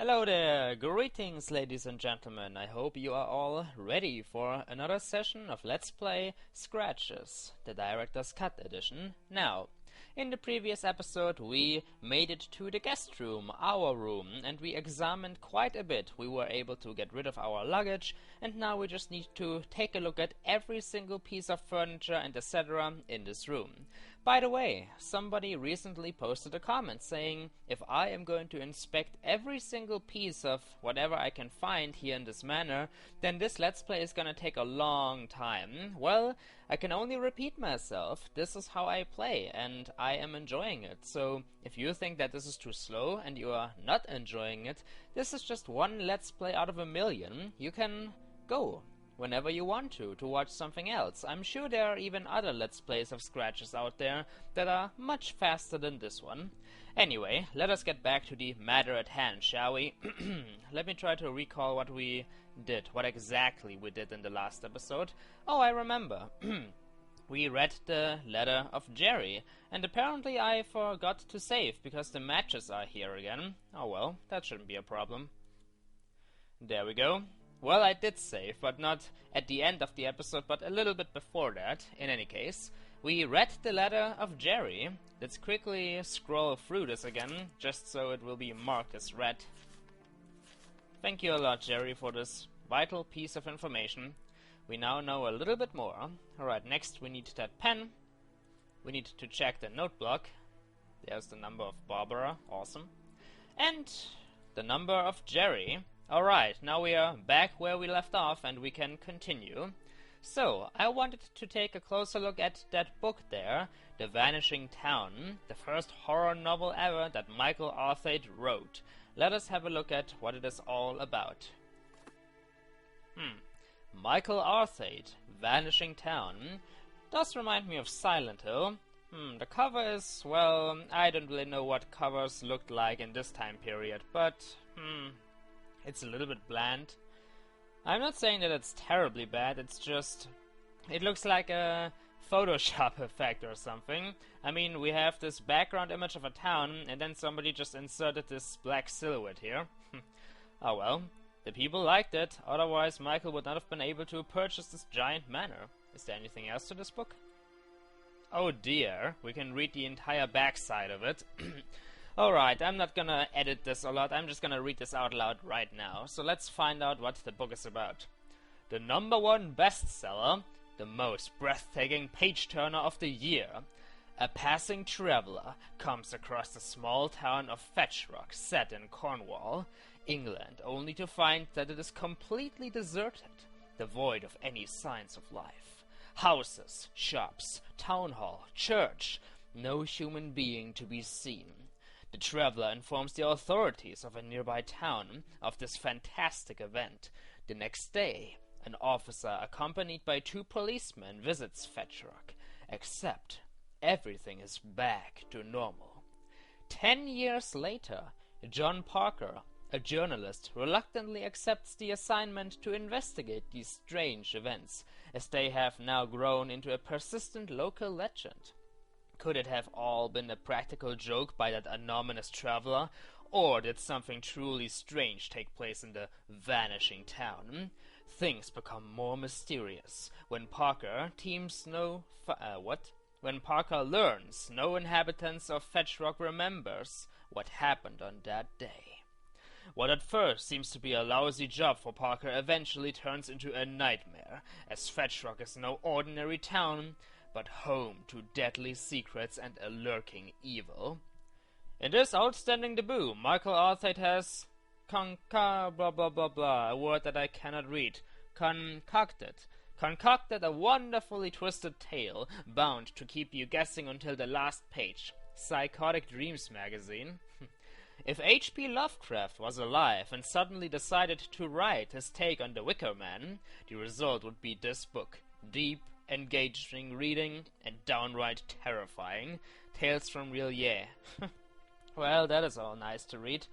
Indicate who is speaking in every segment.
Speaker 1: Hello there, greetings ladies and gentlemen. I hope you are all ready for another session of Let's Play Scratches, the Director's Cut edition. Now, in the previous episode we made it to the guest room, our room, and we examined quite a bit. We were able to get rid of our luggage, and now we just need to take a look at every single piece of furniture and etc. in this room. By the way, somebody recently posted a comment saying if I am going to inspect every single piece of whatever I can find here in this manner, then this Let's Play is gonna take a long time. Well, I can only repeat myself. This is how I play, and I am enjoying it. So, if you think that this is too slow and you are not enjoying it, this is just one Let's Play out of a million. You can go whenever you want to watch something else. I'm sure there are even other Let's Plays of Scratches out there that are much faster than this one. Anyway, let us get back to the matter at hand, shall we? Let me try to recall what we did, what exactly we did in the last episode. Oh, I remember. We read the letter of Jerry, and apparently I forgot to save because the matches are here again. Oh well, that shouldn't be a problem. There we go. Well, I did save, but not at the end of the episode, but a little bit before that. In any case, we read the letter of Jerry. Let's quickly scroll through this again, just so it will be marked as read. Thank you a lot, Jerry, for this vital piece of information. We now know a little bit more. Alright, next we need that pen. We need to check the note block. There's the number of Barbara, awesome. And the number of Jerry. Alright, now we are back where we left off and we can continue. So, I wanted to take a closer look at that book there, The Vanishing Town, the first horror novel ever that Michael Arthate wrote. Let us have a look at what it is all about. Michael Arthate, Vanishing Town. Does remind me of Silent Hill. The cover is, well, I don't really know what covers looked like in this time period, but, it's a little bit bland. I'm not saying that it's terribly bad, it's just, it looks like a Photoshop effect or something. I mean, we have this background image of a town, and then somebody just inserted this black silhouette here. Oh well, the people liked it, otherwise Michael would not have been able to purchase this giant manor. Is there anything else to this book? Oh dear, we can read the entire backside of it. Alright, I'm not gonna edit this a lot, I'm just gonna read this out loud right now. So let's find out what the book is about. The #1 bestseller, the most breathtaking page-turner of the year. A passing traveler comes across the small town of Fetchrock, set in Cornwall, England, only to find that it is completely deserted, devoid of any signs of life. Houses, shops, town hall, church, no human being to be seen. The traveler informs the authorities of a nearby town of this fantastic event. The next day, an officer accompanied by 2 policemen visits Fetchrock, except everything is back to normal. 10 years later, John Parker, a journalist, reluctantly accepts the assignment to investigate these strange events, as they have now grown into a persistent local legend. Could it have all been a practical joke by that anonymous traveler, or did something truly strange take place in the vanishing town? Things become more mysterious when Parker When Parker learns no inhabitants of Fetchrock remembers what happened on that day. What at first seems to be a lousy job for Parker eventually turns into a nightmare, as Fetchrock is no ordinary town, but home to deadly secrets and a lurking evil. In this outstanding debut, Michael Arthate has a word that I cannot read, concocted a wonderfully twisted tale, bound to keep you guessing until the last page. Psychotic Dreams magazine. If H.P. Lovecraft was alive and suddenly decided to write his take on the Wicker Man, the result would be this book. Deep, engaging reading, and downright terrifying. Tales from real Well, that is all nice to read.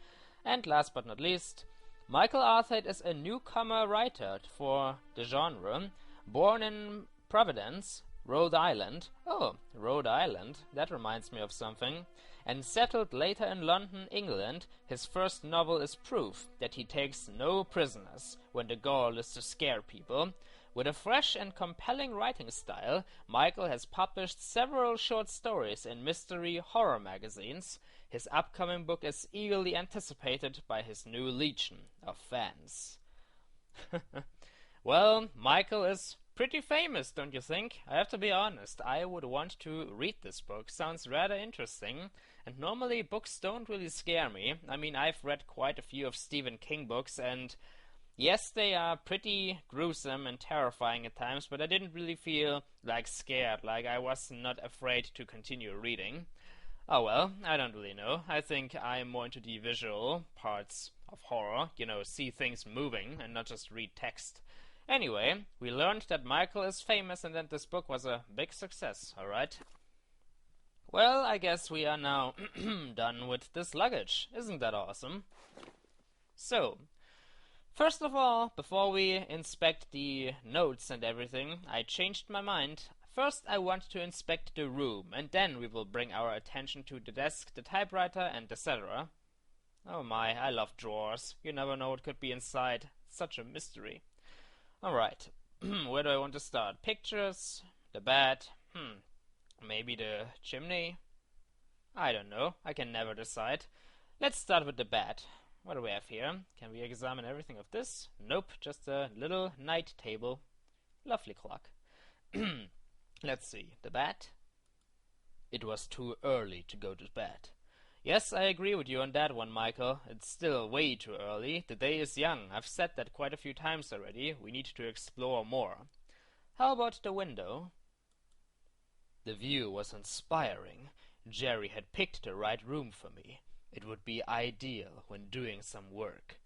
Speaker 1: And last but not least, Michael Arthate is a newcomer writer for the genre, born in Providence, Rhode Island. Oh, Rhode Island, that reminds me of something. and settled later in London, England, his first novel is proof that he takes no prisoners when the goal is to scare people. With a fresh and compelling writing style, Michael has published several short stories in mystery horror magazines. His upcoming book is eagerly anticipated by his new legion of fans. Well, Michael is pretty famous, don't you think? I have to be honest, I would want to read this book. Sounds rather interesting. And normally books don't really scare me. I mean, I've read quite a few of Stephen King books, and yes, they are pretty gruesome and terrifying at times, but I didn't really feel like scared, like I was not afraid to continue reading. Oh well, I don't really know. I think I'm more into the visual parts of horror, see things moving and not just read text. Anyway, we learned that Michael is famous and that this book was a big success, alright? Well, I guess we are now done with this luggage. Isn't that awesome? So, first of all, before we inspect the notes and everything, I changed my mind. First, I want to inspect the room, and then we will bring our attention to the desk, the typewriter, and etc. Oh my, I love drawers. You never know what could be inside. Such a mystery. Alright, where do I want to start? Pictures, the bed, maybe the chimney? I don't know, I can never decide. Let's start with the bed. What do we have here? Can we examine everything of this? Nope, just a little night table. Lovely clock. Let's see, the bed? It was too early to go to bed. Yes, I agree with you on that one, Michael. It's still way too early. The day is young. I've said that quite a few times already. We need to explore more. How about the window? The view was inspiring. Jerry had picked the right room for me. It would be ideal when doing some work.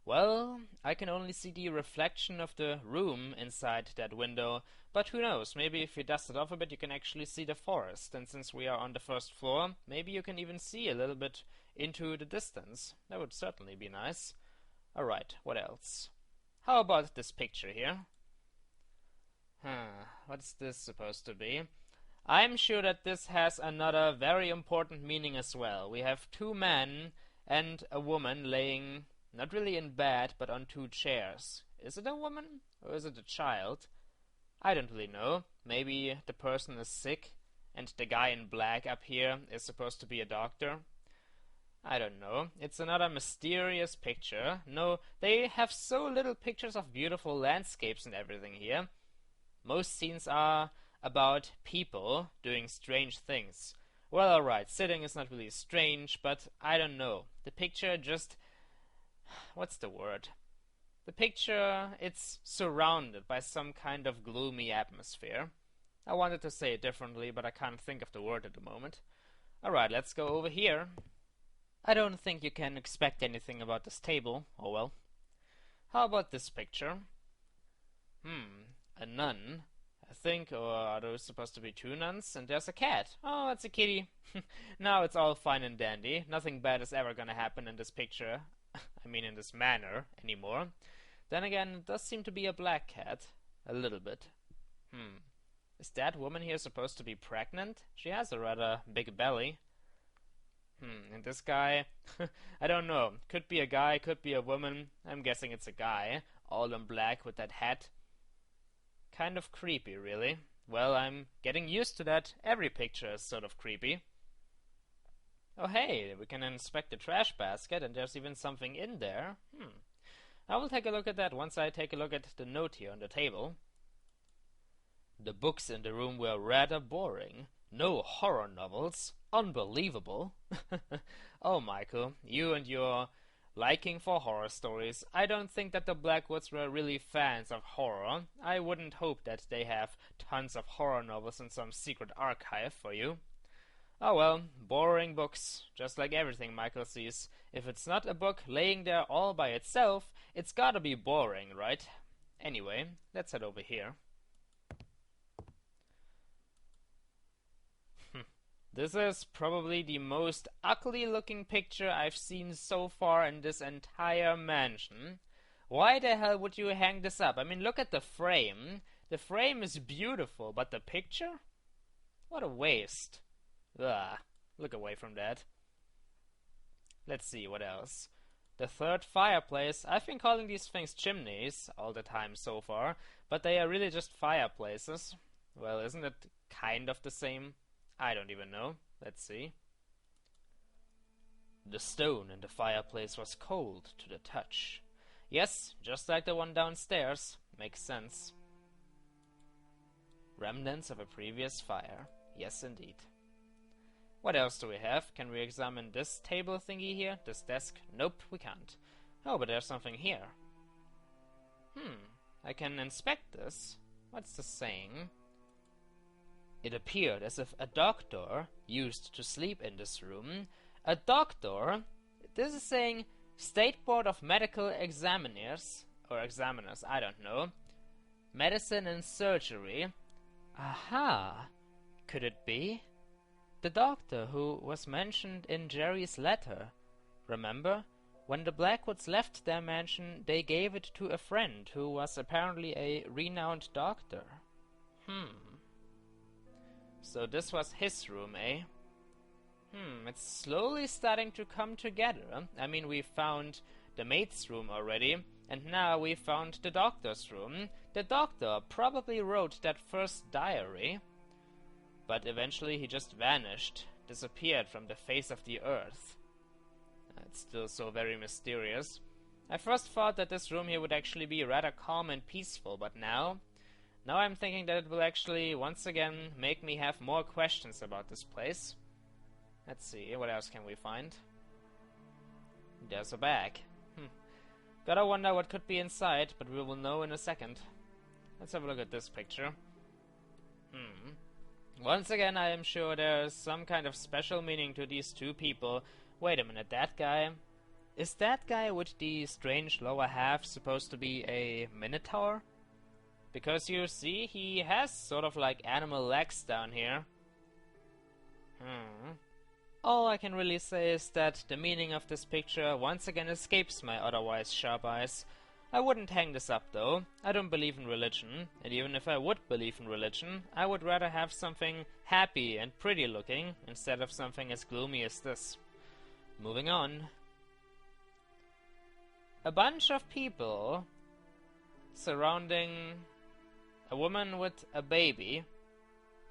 Speaker 1: Well, I can only see the reflection of the room inside that window, but who knows, maybe if you dust it off a bit you can actually see the forest, and since we are on the first floor, maybe you can even see a little bit into the distance. That would certainly be nice. Alright, what else? How about this picture here? What's this supposed to be? I'm sure that this has another very important meaning as well. We have two men and a woman laying, not really in bed, but on two chairs. Is it a woman or is it a child? I don't really know. Maybe the person is sick and the guy in black up here is supposed to be a doctor. I don't know. It's another mysterious picture. No, they have so little pictures of beautiful landscapes and everything here. Most scenes are about people doing strange things. Well, alright, sitting is not really strange, but I don't know. The picture just... what's the word? The picture, it's surrounded by some kind of gloomy atmosphere. I wanted to say it differently, but I can't think of the word at the moment. Alright, let's go over here. I don't think you can expect anything about this table. Oh well. How about this picture? A nun. I think, or are those supposed to be two nuns? And there's a cat. Oh, it's a kitty. Now it's all fine and dandy. Nothing bad is ever gonna happen in this picture. I mean in this manner anymore. Then again, it does seem to be a black cat. A little bit. Is that woman here supposed to be pregnant? She has a rather big belly. And this guy, I don't know. Could be a guy, could be a woman. I'm guessing it's a guy. All in black with that hat. Kind of creepy, really. Well, I'm getting used to that. Every picture is sort of creepy. Oh hey, we can inspect the trash basket and there's even something in there. I will take a look at that once I take a look at the note here on the table. The books in the room were rather boring. No horror novels. Unbelievable. Oh, Michael, you and your liking for horror stories. I don't think that the Blackwoods were really fans of horror. I wouldn't hope that they have tons of horror novels in some secret archive for you. Oh well, boring books. Just like everything Michael sees. If it's not a book laying there all by itself, it's gotta be boring, right? Anyway, let's head over here. This is probably the most ugly looking picture I've seen so far in this entire mansion. Why the hell would you hang this up? I mean, look at the frame. The frame is beautiful, but the picture? What a waste. Ugh. Look away from that. Let's see, what else? The third fireplace. I've been calling these things chimneys all the time so far, but they are really just fireplaces. Well, isn't it kind of the same? I don't even know. Let's see. The stone in the fireplace was cold to the touch. Yes, just like the one downstairs. Makes sense. Remnants of a previous fire. Yes, indeed. What else do we have? Can we examine this table thingy here? This desk? Nope, we can't. Oh, but there's something here. I can inspect this. What's this saying? It appeared as if a doctor used to sleep in this room. A doctor? This is saying State Board of Medical Examiners. Or examiners, I don't know. Medicine and surgery. Aha! Could it be? The doctor who was mentioned in Jerry's letter. Remember? When the Blackwoods left their mansion, they gave it to a friend who was apparently a renowned doctor. So this was his room, eh? It's slowly starting to come together. I mean, we found the maid's room already, and now we found the doctor's room. The doctor probably wrote that first diary, but eventually he just vanished, disappeared from the face of the earth. It's still so very mysterious. I first thought that this room here would actually be rather calm and peaceful, but now I'm thinking that it will actually once again make me have more questions about this place. Let's see, what else can we find? There's a bag. Gotta wonder what could be inside, but we will know in a second. Let's have a look at this picture. Once again, I am sure there's some kind of special meaning to these two people. Wait a minute, that guy? Is that guy with the strange lower half supposed to be a minotaur? Because you see, he has sort of like animal legs down here. All I can really say is that the meaning of this picture once again escapes my otherwise sharp eyes. I wouldn't hang this up though. I don't believe in religion, and even if I would believe in religion, I would rather have something happy and pretty looking instead of something as gloomy as this. Moving on. A bunch of people surrounding a woman with a baby.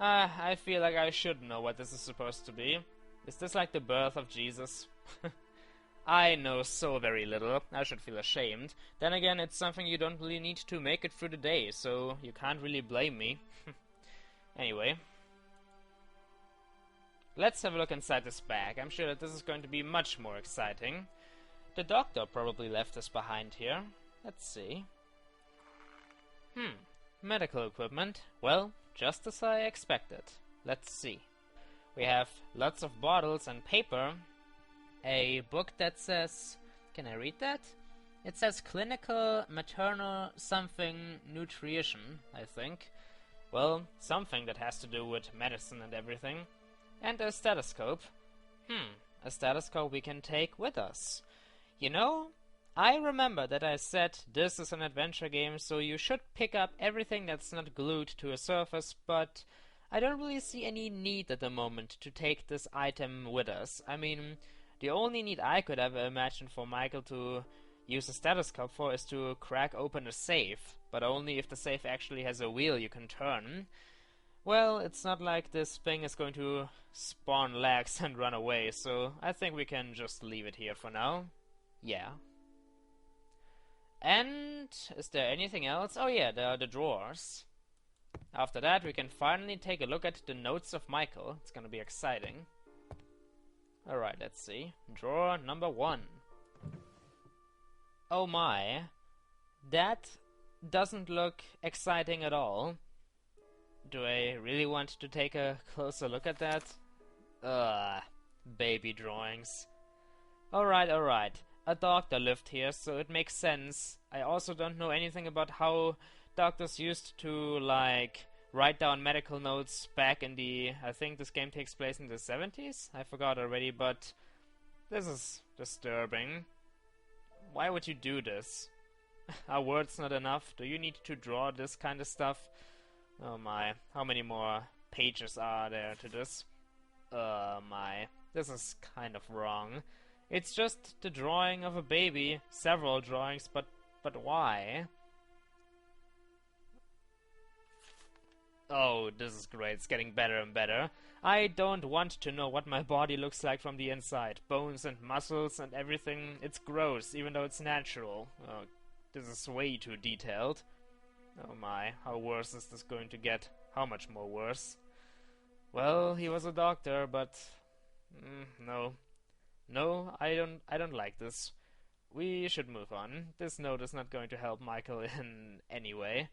Speaker 1: I feel like I should know what this is supposed to be. Is this like the birth of Jesus? I know so very little. I should feel ashamed. Then again, it's something you don't really need to make it through the day, so you can't really blame me. Anyway. Let's have a look inside this bag. I'm sure that this is going to be much more exciting. The doctor probably left this behind here. Let's see. Medical equipment. Well, just as I expected. Let's see. We have lots of bottles and paper. A book that says... Can I read that? It says Clinical Maternal Something Nutrition, I think. Well, something that has to do with medicine and everything. And a stethoscope. A stethoscope we can take with us. You know, I remember that I said this is an adventure game, so you should pick up everything that's not glued to a surface, but I don't really see any need at the moment to take this item with us. I mean, the only need I could ever imagine for Michael to use a stethoscope for is to crack open a safe, but only if the safe actually has a wheel you can turn. Well, it's not like this thing is going to spawn legs and run away, so I think we can just leave it here for now. Yeah. And is there anything else? Oh yeah, there are the drawers. After that, we can finally take a look at the notes of Michael. It's gonna be exciting. Alright, let's see. Drawer number 1. Oh my. That doesn't look exciting at all. Do I really want to take a closer look at that? Baby drawings. Alright. A doctor lived here, so it makes sense. I also don't know anything about how doctors used to, like, write down medical notes back in the... I think this game takes place in the 70s? I forgot already, but this is disturbing. Why would you do this? Are words not enough? Do you need to draw this kind of stuff? Oh my, how many more pages are there to this? My. This is kind of wrong. It's just the drawing of a baby. Several drawings, but why? Oh, this is great. It's getting better and better. I don't want to know what my body looks like from the inside. Bones and muscles and everything. It's gross, even though it's natural. Oh, this is way too detailed. Oh my, how worse is this going to get? How much more worse? Well, he was a doctor, but... no. No, I don't like this. We should move on. This note is not going to help Michael in any way.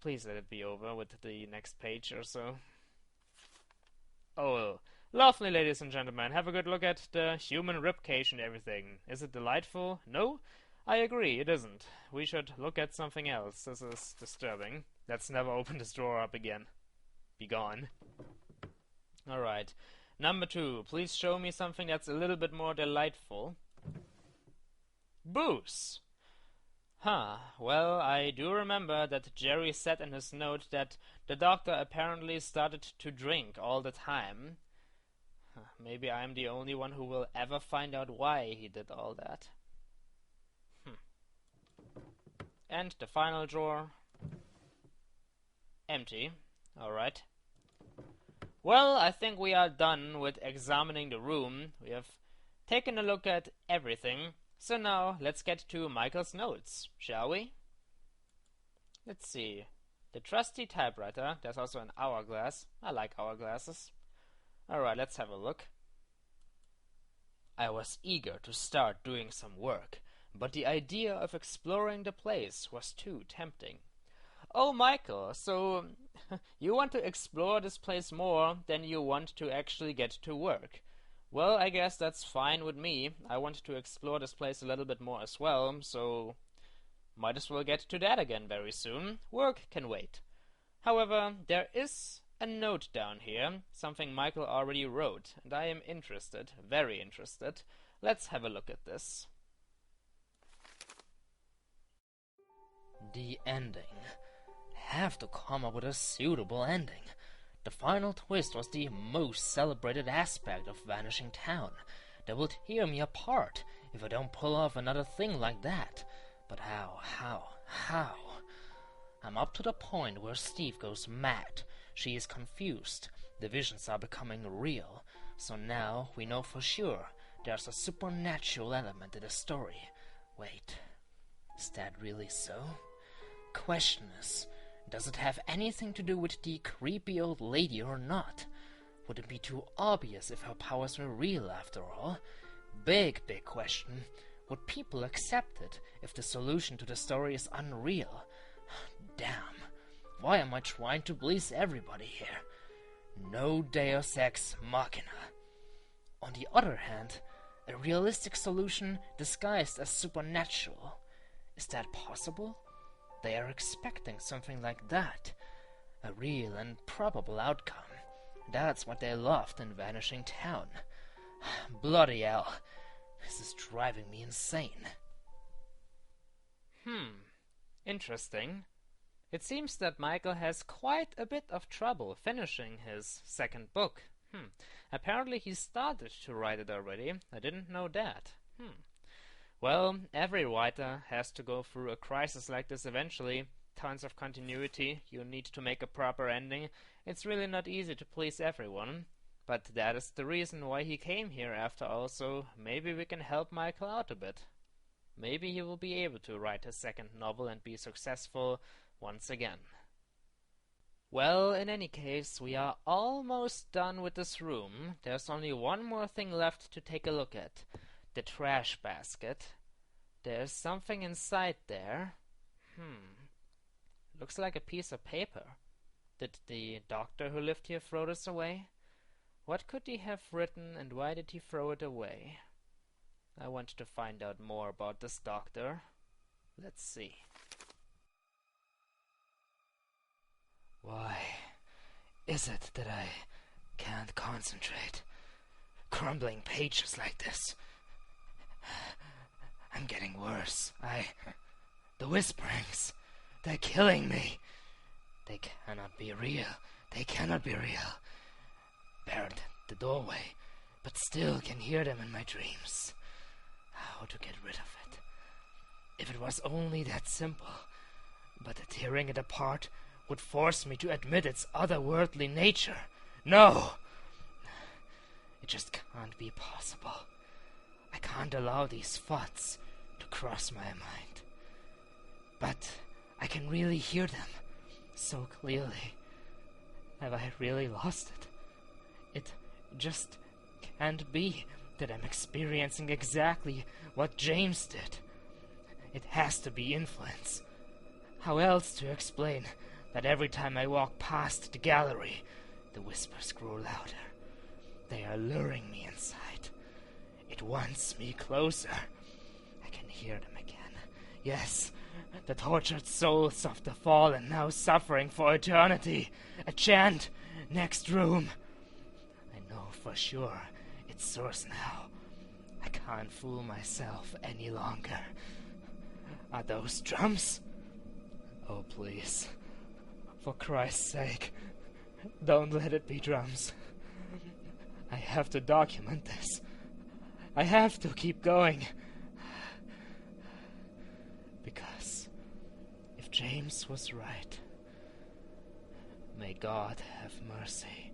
Speaker 1: Please let it be over with the next page or so. Oh, lovely, ladies and gentlemen. Have a good look at the human ribcage and everything. Is it delightful? No? I agree, it isn't. We should look at something else. This is disturbing. Let's never open this drawer up again. Be gone. Alright. Number 2. Please show me something that's a little bit more delightful. Booze! Huh. Well, I do remember that Jerry said in his note that the doctor apparently started to drink all the time. Maybe I'm the only one who will ever find out why he did all that. And the final drawer. Empty. Alright. Well, I think we are done with examining the room. We have taken a look at everything. So now, let's get to Michael's notes, shall we? Let's see. The trusty typewriter. There's also an hourglass. I like hourglasses. Alright, let's have a look. I was eager to start doing some work, but the idea of exploring the place was too tempting. Oh, Michael, so you want to explore this place more than you want to actually get to work. Well, I guess that's fine with me. I want to explore this place a little bit more as well, so might as well get to that again very soon. Work can wait. However, there is a note down here, something Michael already wrote, and I am interested, very interested. Let's have a look at this.
Speaker 2: The ending. Have to come up with a suitable ending. The final twist was the most celebrated aspect of Vanishing Town. They will tear me apart if I don't pull off another thing like that. But how? I'm up to the point where Steve goes mad. She is confused. The visions are becoming real. So now we know for sure there's a supernatural element to the story. Wait, is that really so? Question is, does it have anything to do with the creepy old lady or not? Would it be too obvious if her powers were real after all? Big question. Would people accept it if the solution to the story is unreal? Damn. Why am I trying to please everybody here? No Deus Ex Machina. On the other hand, a realistic solution disguised as supernatural. Is that possible? They are expecting something like that. A real and probable outcome. That's what they loved in Vanishing Town. Bloody hell. This is driving me insane.
Speaker 1: Interesting. It seems that Michael has quite a bit of trouble finishing his second book. Apparently he started to write it already. I didn't know that. Well, every writer has to go through a crisis like this eventually. Tons of continuity, you need to make a proper ending. It's really not easy to please everyone. But that is the reason why he came here after all, so maybe we can help Michael out a bit. Maybe he will be able to write his second novel and be successful once again. Well, in any case, we are almost done with this room. There's only one more thing left to take a look at. The trash basket. There's something inside there. Looks like a piece of paper. Did the doctor who lived here throw this away? What could he have written and why did he throw it away? I want to find out more about this doctor. Let's see.
Speaker 2: Why is it that I can't concentrate? Crumbling pages like this. I'm getting worse. The whisperings, they're killing me. They cannot be real. They cannot be real. Barred the doorway. but still can hear them in my dreams. How to get rid of it? If it was only that simple, but tearing it apart would force me to admit its otherworldly nature. No! It just can't be possible. I can't allow these thoughts to cross my mind. But I can really hear them so clearly. Have I really lost it? It just can't be that I'm experiencing exactly what James did. It has to be influence. How else to explain that every time I walk past the gallery, the whispers grow louder? They are luring me inside. It wants me closer. I can hear them again. Yes, the tortured souls of the fallen now suffering for eternity. A chant, next room. I know for sure its source now. I can't fool myself any longer. Are those drums? Oh, please. For Christ's sake, don't let it be drums. I have to document this. I have to keep going. Because if James was right, may God have mercy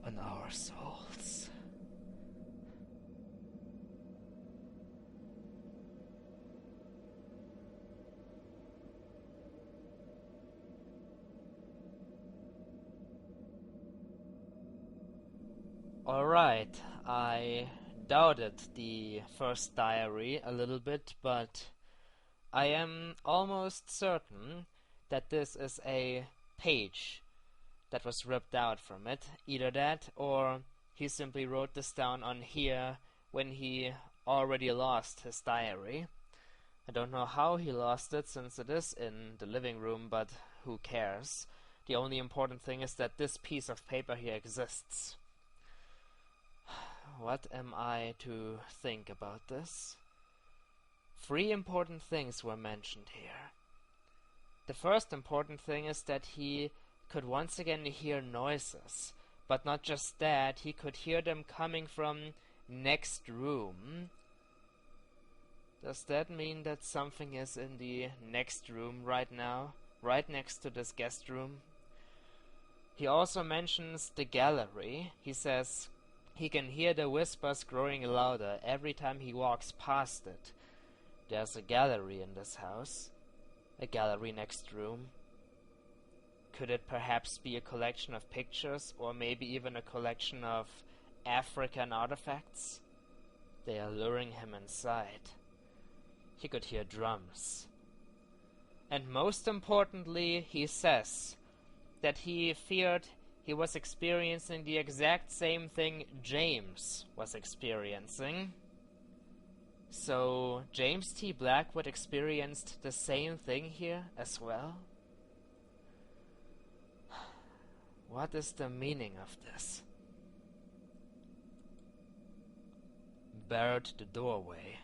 Speaker 2: on our souls.
Speaker 1: Alright, I doubted the first diary a little bit, but I am almost certain that this is a page that was ripped out from it. Either that, or he simply wrote this down on here when he already lost his diary. I don't know how he lost it, since it is in the living room, but who cares? The only important thing is that this piece of paper here exists. What am I to think about this? 3 important things were mentioned here. The first important thing is that he could once again hear noises, but not just that, he could hear them coming from next room. Does that mean that something is in the next room right now, right next to this guest room? He also mentions the gallery. He says he can hear the whispers growing louder every time he walks past it. There's a gallery in this house. A gallery next room. Could it perhaps be a collection of pictures, or maybe even a collection of African artifacts? They are luring him inside. He could hear drums. And most importantly, he says that he feared he was experiencing the exact same thing James was experiencing. So James T. Blackwood experienced the same thing here as well? What is the meaning of this? Barred the doorway.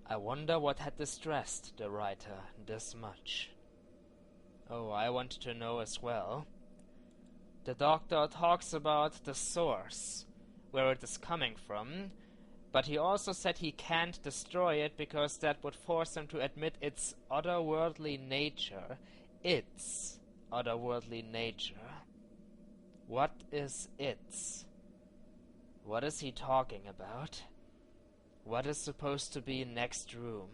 Speaker 1: I wonder what had distressed the writer this much. Oh, I want to know as well. The doctor talks about the source, where it is coming from, but he also said he can't destroy it because that would force him to admit its otherworldly nature. Its otherworldly nature. What is its? What is he talking about? What is supposed to be next room?